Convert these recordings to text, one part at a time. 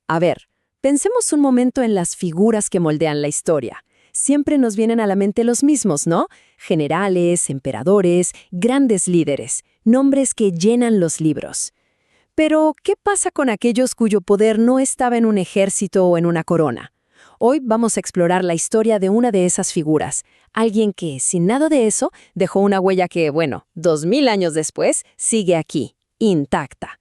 A ver, pensemos un momento en las figuras que moldean la historia. Siempre nos vienen a la mente los mismos, ¿no? Generales, emperadores, grandes líderes, nombres que llenan los libros. Pero, ¿qué pasa con aquellos cuyo poder no estaba en un ejército o en una corona? Hoy vamos a explorar la historia de una de esas figuras, alguien que, sin nada de eso, dejó una huella que, 2000 años después, sigue aquí, intacta.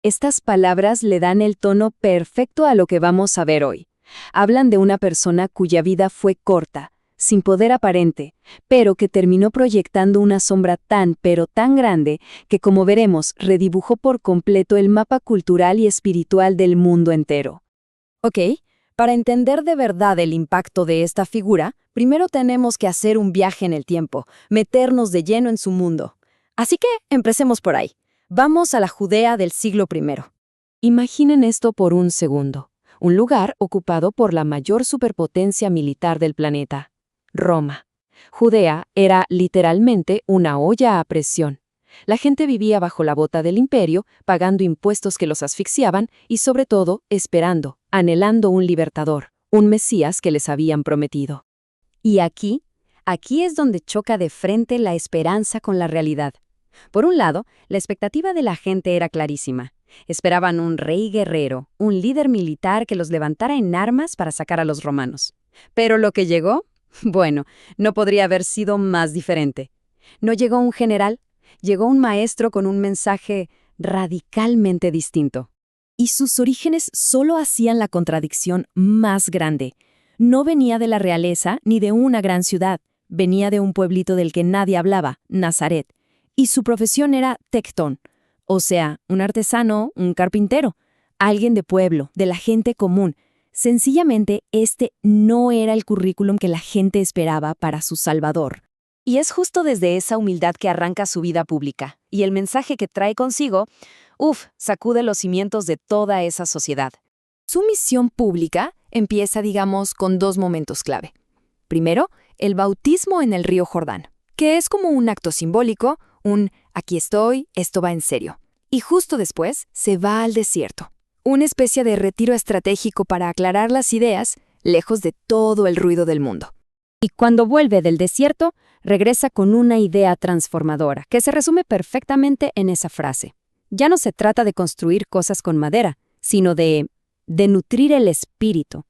Estas palabras le dan el tono perfecto a lo que vamos a ver hoy. Hablan de una persona cuya vida fue corta, sin poder aparente, pero que terminó proyectando una sombra pero tan grande que, como veremos, redibujó por completo el mapa cultural y espiritual del mundo entero. Ok, para entender de verdad el impacto de esta figura, primero tenemos que hacer un viaje en el tiempo, meternos de lleno en su mundo. Así que empecemos por ahí. Vamos a la Judea del siglo I. Imaginen esto por un segundo. Un lugar ocupado por la mayor superpotencia militar del planeta, Roma. Judea era literalmente una olla a presión. La gente vivía bajo la bota del imperio, pagando impuestos que los asfixiaban y, sobre todo, esperando, anhelando un libertador, un Mesías que les habían prometido. Y aquí es donde choca de frente la esperanza con la realidad. Por un lado, la expectativa de la gente era clarísima. Esperaban un rey guerrero, un líder militar que los levantara en armas para sacar a los romanos. Pero lo que llegó, no podría haber sido más diferente. No llegó un general, llegó un maestro con un mensaje radicalmente distinto. Y sus orígenes solo hacían la contradicción más grande. No venía de la realeza ni de una gran ciudad, venía de un pueblito del que nadie hablaba, Nazaret. Y su profesión era tectón, o sea, un artesano, un carpintero, alguien de pueblo, de la gente común. Sencillamente, este no era el currículum que la gente esperaba para su Salvador. Y es justo desde esa humildad que arranca su vida pública, y el mensaje que trae consigo, sacude los cimientos de toda esa sociedad. Su misión pública empieza, con dos momentos clave. Primero, el bautismo en el río Jordán, que es como un acto simbólico, aquí estoy, esto va en serio. Y justo después se va al desierto, una especie de retiro estratégico para aclarar las ideas, lejos de todo el ruido del mundo. Y cuando vuelve del desierto, regresa con una idea transformadora, que se resume perfectamente en esa frase. Ya no se trata de construir cosas con madera, sino de nutrir el espíritu.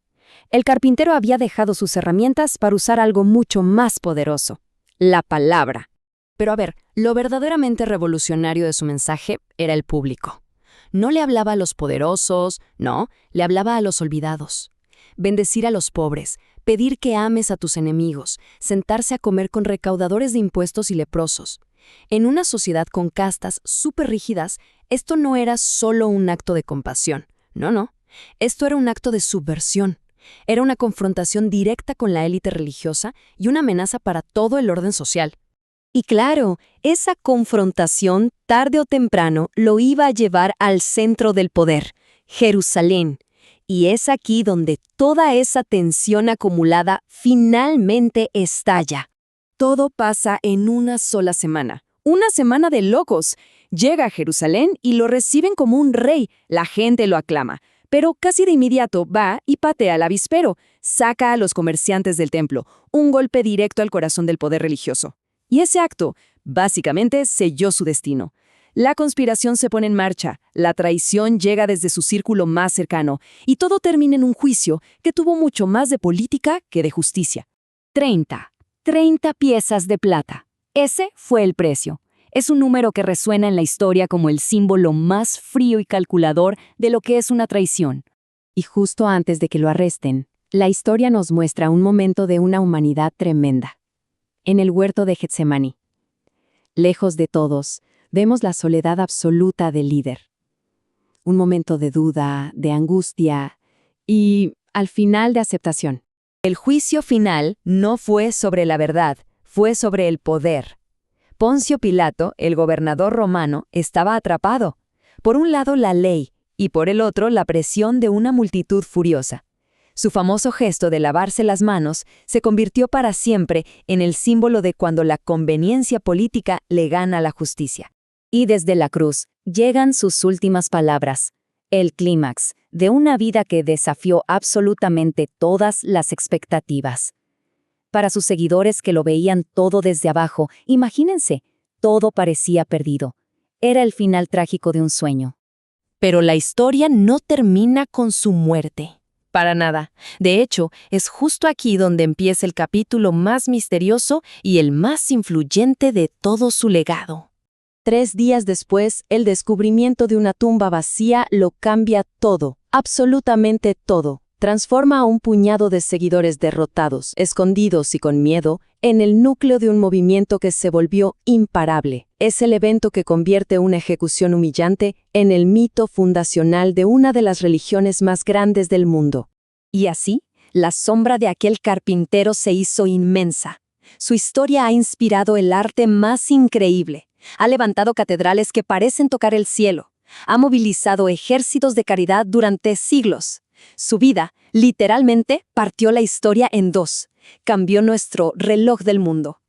El carpintero había dejado sus herramientas para usar algo mucho más poderoso, la palabra. Pero lo verdaderamente revolucionario de su mensaje era el público. No le hablaba a los poderosos, no, le hablaba a los olvidados. Bendecir a los pobres, pedir que ames a tus enemigos, sentarse a comer con recaudadores de impuestos y leprosos. En una sociedad con castas súper rígidas, esto no era solo un acto de compasión. No. Esto era un acto de subversión. Era una confrontación directa con la élite religiosa y una amenaza para todo el orden social. Y claro, esa confrontación, tarde o temprano, lo iba a llevar al centro del poder, Jerusalén. Y es aquí donde toda esa tensión acumulada finalmente estalla. Todo pasa en una sola semana. Una semana de locos. Llega a Jerusalén y lo reciben como un rey. La gente lo aclama. Pero casi de inmediato va y patea al avispero. Saca a los comerciantes del templo. Un golpe directo al corazón del poder religioso. Y ese acto, básicamente, selló su destino. La conspiración se pone en marcha, la traición llega desde su círculo más cercano, y todo termina en un juicio que tuvo mucho más de política que de justicia. 30 piezas de plata. Ese fue el precio. Es un número que resuena en la historia como el símbolo más frío y calculador de lo que es una traición. Y justo antes de que lo arresten, la historia nos muestra un momento de una humanidad tremenda. En el huerto de Getsemaní. Lejos de todos, vemos la soledad absoluta del líder. Un momento de duda, de angustia y, al final, de aceptación. El juicio final no fue sobre la verdad, fue sobre el poder. Poncio Pilato, el gobernador romano, estaba atrapado. Por un lado la ley y por el otro la presión de una multitud furiosa. Su famoso gesto de lavarse las manos se convirtió para siempre en el símbolo de cuando la conveniencia política le gana a la justicia. Y desde la cruz llegan sus últimas palabras. El clímax de una vida que desafió absolutamente todas las expectativas. Para sus seguidores que lo veían todo desde abajo, imagínense, todo parecía perdido. Era el final trágico de un sueño. Pero la historia no termina con su muerte. Para nada. De hecho, es justo aquí donde empieza el capítulo más misterioso y el más influyente de todo su legado. 3 días después, el descubrimiento de una tumba vacía lo cambia todo, absolutamente todo. Transforma a un puñado de seguidores derrotados, escondidos y con miedo, en el núcleo de un movimiento que se volvió imparable. Es el evento que convierte una ejecución humillante en el mito fundacional de una de las religiones más grandes del mundo. Y así, la sombra de aquel carpintero se hizo inmensa. Su historia ha inspirado el arte más increíble. Ha levantado catedrales que parecen tocar el cielo. Ha movilizado ejércitos de caridad durante siglos. Su vida, literalmente, partió la historia en dos. Cambió nuestro reloj del mundo.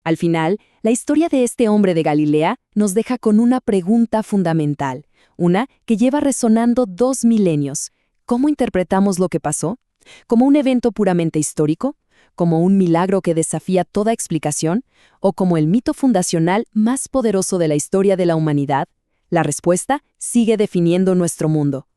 Al final, la historia de este hombre de Galilea nos deja con una pregunta fundamental, una que lleva resonando 2 milenios. ¿Cómo interpretamos lo que pasó? ¿Como un evento puramente histórico? ¿Como un milagro que desafía toda explicación? ¿O como el mito fundacional más poderoso de la historia de la humanidad? La respuesta sigue definiendo nuestro mundo.